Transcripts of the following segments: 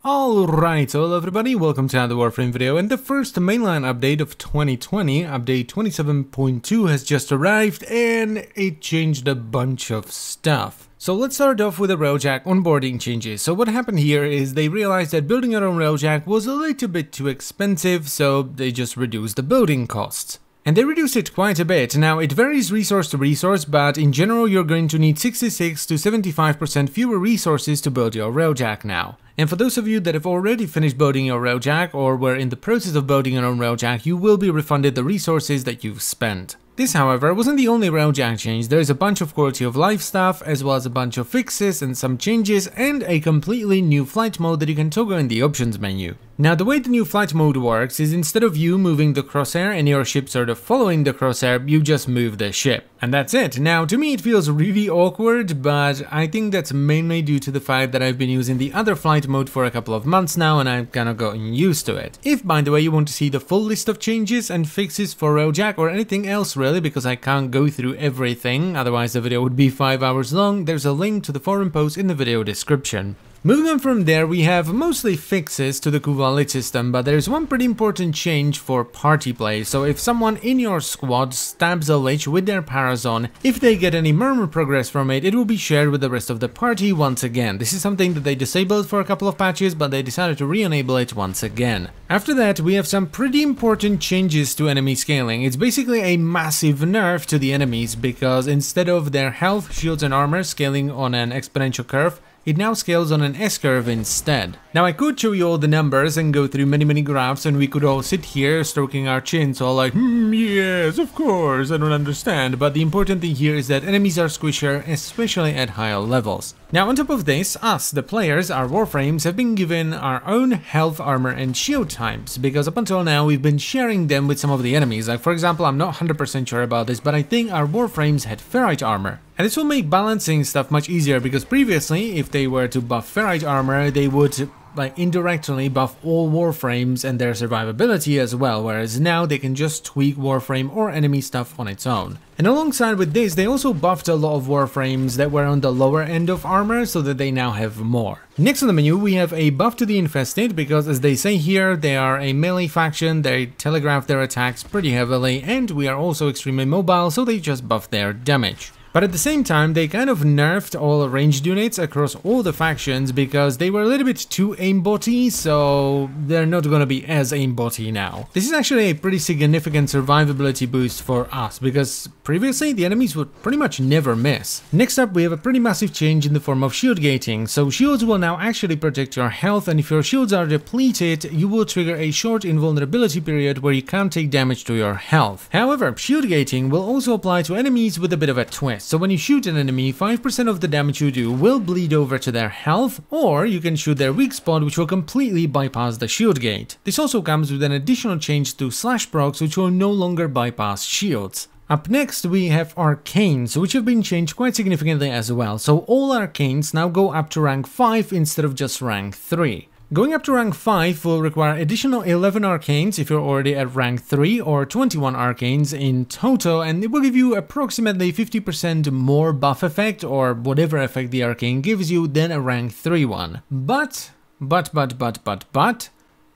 Alright, hello everybody, welcome to another Warframe video, and the first mainline update of 2020, update 27.2 has just arrived and it changed a bunch of stuff. So let's start off with the Rojack onboarding changes. So what happened here is they realized that building your own Rojack was a little bit too expensive, so they just reduced the building costs. And they reduced it quite a bit. Now, it varies resource to resource, but in general you're going to need 66 to 75% fewer resources to build your Rojack now. And for those of you that have already finished building your Rojack or were in the process of building your own Rojack, you will be refunded the resources that you've spent. This, however, wasn't the only Rojack change. There is a bunch of quality of life stuff, as well as a bunch of fixes and some changes, and a completely new flight mode that you can toggle in the options menu. Now, the way the new flight mode works is instead of you moving the crosshair and your ship sort of following the crosshair, you just move the ship. And that's it. Now, to me it feels really awkward, but I think that's mainly due to the fact that I've been using the other flight mode for a couple of months now and I've kind of gotten used to it. If, by the way, you want to see the full list of changes and fixes for Rojack or anything else really, because I can't go through everything, otherwise the video would be 5 hours long, there's a link to the forum post in the video description. Moving on from there, we have mostly fixes to the Kuva lit system, but there's one pretty important change for party play. So if someone in your squad stabs a lich with their Parazon, if they get any murmur progress from it, it will be shared with the rest of the party once again. This is something that they disabled for a couple of patches, but they decided to re-enable it once again. After that, we have some pretty important changes to enemy scaling. It's basically a massive nerf to the enemies, because instead of their health, shields and armor scaling on an exponential curve, it now scales on an S-curve instead. Now I could show you all the numbers and go through many graphs and we could all sit here stroking our chins all like, yes, of course, I don't understand. But the important thing here is that enemies are squishier, especially at higher levels. Now on top of this, us, the players, our Warframes, have been given our own health, armor and shield types, because up until now we've been sharing them with some of the enemies. Like for example, I'm not 100% sure about this, but I think our Warframes had ferrite armor. And this will make balancing stuff much easier, because previously, if they were to buff ferrite armor, they would indirectly buff all Warframes and their survivability as well, whereas now they can just tweak Warframe or enemy stuff on its own. And alongside with this, they also buffed a lot of Warframes that were on the lower end of armor, so that they now have more. Next on the menu, we have a buff to the Infested, because as they say here, they are a melee faction, they telegraph their attacks pretty heavily, and we are also extremely mobile, so they just buff their damage. But at the same time, they kind of nerfed all ranged units across all the factions because they were a little bit too aimbotty, so they're not gonna be as aimbotty now. This is actually a pretty significant survivability boost for us, because previously the enemies would pretty much never miss. Next up, we have a pretty massive change in the form of shield gating. So shields will now actually protect your health, and if your shields are depleted, you will trigger a short invulnerability period where you can't take damage to your health. However, shield gating will also apply to enemies with a bit of a twist. So when you shoot an enemy, 5% of the damage you do will bleed over to their health, or you can shoot their weak spot, which will completely bypass the shield gate. This also comes with an additional change to slash procs, which will no longer bypass shields. Up next, we have Arcanes, which have been changed quite significantly as well. So all Arcanes now go up to rank 5 instead of just rank 3. Going up to rank 5 will require additional 11 Arcanes if you're already at rank 3, or 21 Arcanes in total, and it will give you approximately 50% more buff effect or whatever effect the Arcane gives you than a rank 3 one. But,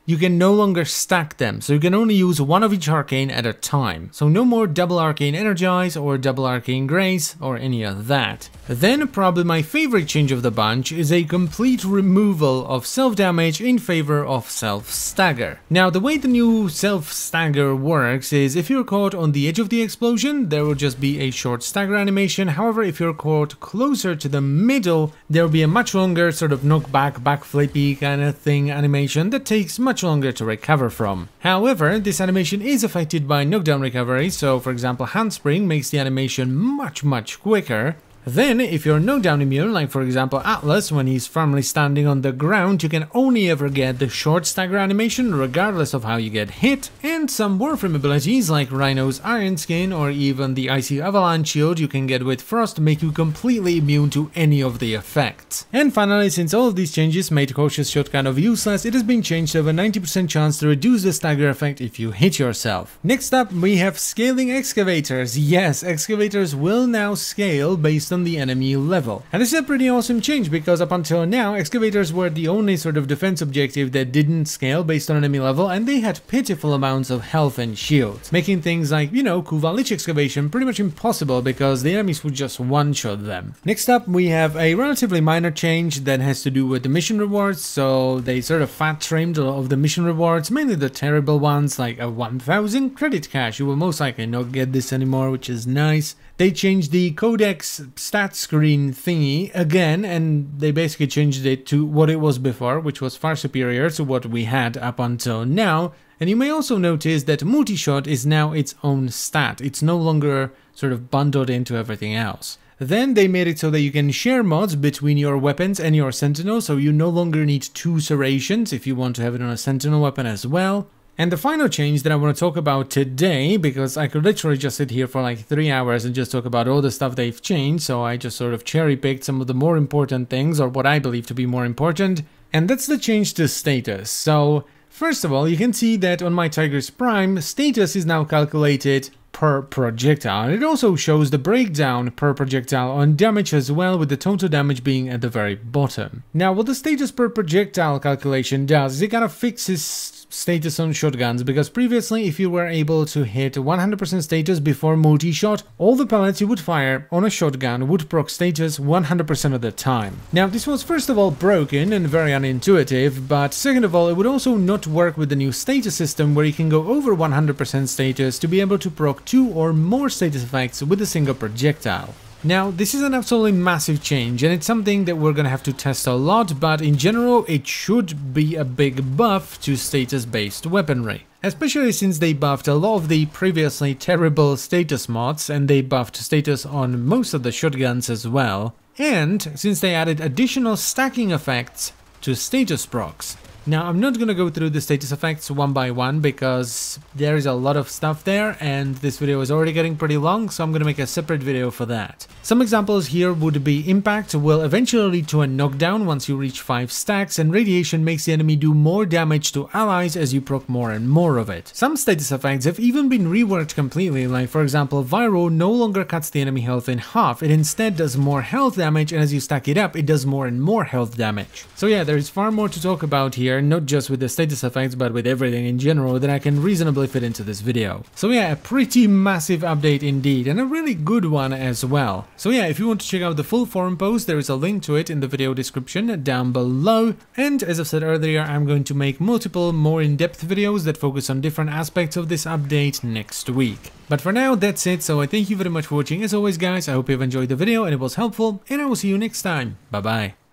you can no longer stack them, so you can only use one of each Arcane at a time. So no more double Arcane Energize or double Arcane Grace or any of that. Then probably my favorite change of the bunch is a complete removal of self-damage in favor of self-stagger. Now the way the new self-stagger works is if you're caught on the edge of the explosion, there will just be a short stagger animation. However, if you're caught closer to the middle, there will be a much longer sort of knockback, backflippy kind of thing animation that takes much longer to recover from. However, this animation is affected by knockdown recovery, so for example handspring makes the animation much quicker. Then, if you're knockdown immune, like for example Atlas, when he's firmly standing on the ground, you can only ever get the short stagger animation regardless of how you get hit, and some Warframe abilities like Rhino's Iron Skin or even the Icy Avalanche shield you can get with Frost make you completely immune to any of the effects. And finally, since all of these changes made Cautious Shot kind of useless, it has been changed to have a 90% chance to reduce the stagger effect if you hit yourself. Next up, we have scaling Excavators. Yes, Excavators will now scale based on on the enemy level. And this is a pretty awesome change because up until now, excavators were the only sort of defense objective that didn't scale based on enemy level, and they had pitiful amounts of health and shields, making things like, you know, Kuva Lich excavation pretty much impossible because the enemies would just one-shot them. Next up, we have a relatively minor change that has to do with the mission rewards. So they sort of fat-trimmed a lot of the mission rewards, mainly the terrible ones like a 1000 credit cash. You will most likely not get this anymore, which is nice. They changed the Codex stat screen thingy again, and they basically changed it to what it was before, which was far superior to what we had up until now. And you may also notice that multi-shot is now its own stat. It's no longer sort of bundled into everything else. Then they made it so that you can share mods between your weapons and your sentinel, so you no longer need 2 serrations if you want to have it on a sentinel weapon as well. And the final change that I want to talk about today, because I could literally just sit here for like 3 hours and just talk about all the stuff they've changed, so I just sort of cherry-picked some of the more important things, or what I believe to be more important, and that's the change to status. So, first of all, you can see that on my Tiger's Prime, status is now calculated per projectile, and it also shows the breakdown per projectile on damage as well, with the total damage being at the very bottom. Now, what the status per projectile calculation does is it kind of fixes status on shotguns, because previously if you were able to hit 100% status before multi-shot, all the pellets you would fire on a shotgun would proc status 100% of the time. Now, this was first of all broken and very unintuitive, but second of all, it would also not work with the new status system where you can go over 100% status to be able to proc 2 or more status effects with a single projectile. Now, this is an absolutely massive change, and it's something that we're gonna have to test a lot, but in general it should be a big buff to status-based weaponry. Especially since they buffed a lot of the previously terrible status mods, and they buffed status on most of the shotguns as well, and since they added additional stacking effects to status procs. Now, I'm not gonna go through the status effects one by one because there is a lot of stuff there and this video is already getting pretty long, so I'm gonna make a separate video for that. Some examples here would be impact will eventually lead to a knockdown once you reach 5 stacks, and radiation makes the enemy do more damage to allies as you proc more and more of it. Some status effects have even been reworked completely, like for example, Viral no longer cuts the enemy health in half, it instead does more health damage, and as you stack it up, it does more and more health damage. So yeah, there is far more to talk about here, not just with the status effects, but with everything in general that I can reasonably fit into this video. So yeah, a pretty massive update indeed, and a really good one as well. So yeah, if you want to check out the full forum post, there is a link to it in the video description down below. And as I've said earlier, I'm going to make multiple more in-depth videos that focus on different aspects of this update next week. But for now, that's it, so I thank you very much for watching as always guys, I hope you've enjoyed the video and it was helpful, and I will see you next time. Bye bye.